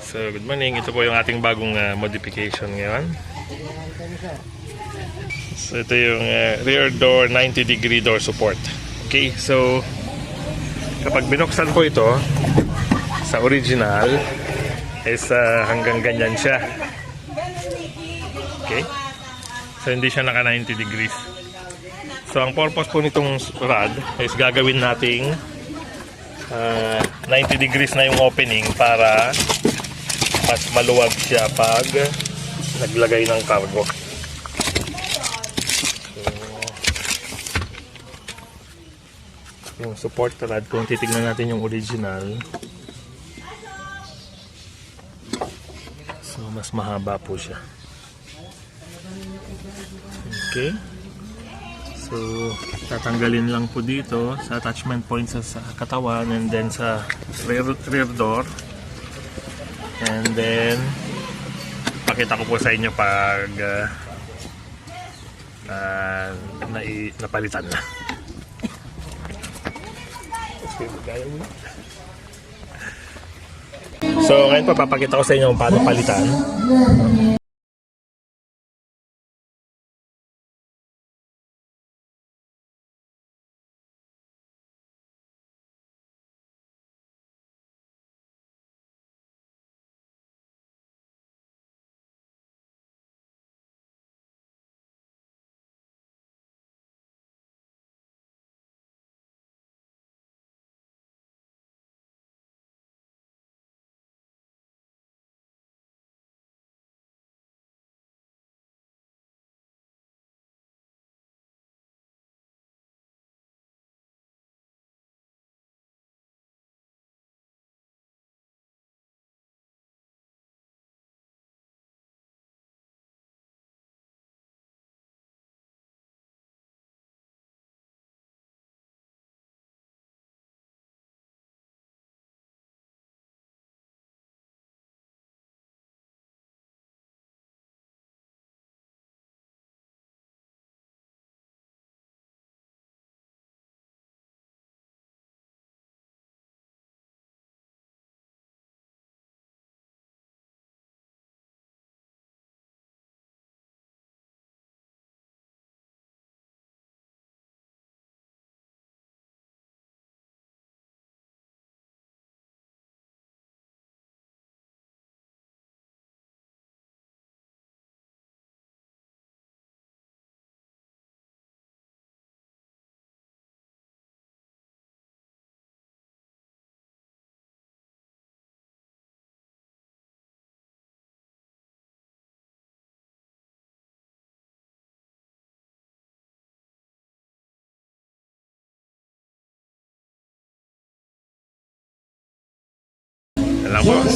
So, good morning. Ito po yung ating bagong modification ngayon. So, ito yung rear door 90-degree door support. Okay, so kapag binuksan po ito sa original is hanggang ganyan siya. Okay, so hindi siya naka 90 degrees. So, ang purpose po nitong rod is gagawin nating 90 degrees na yung opening para mas maluwag siya pag naglagay ng cargo. So, yung support rod, kung titignan natin yung original, so mas mahaba po siya. Okay, so tatanggalin lang po dito sa attachment points sa katawan and then sa rear door. And then, pakita ko po sa inyo pag napalitan na. So, ngayon pa papakita ko sa inyo kung paano palitan.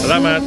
Salamat.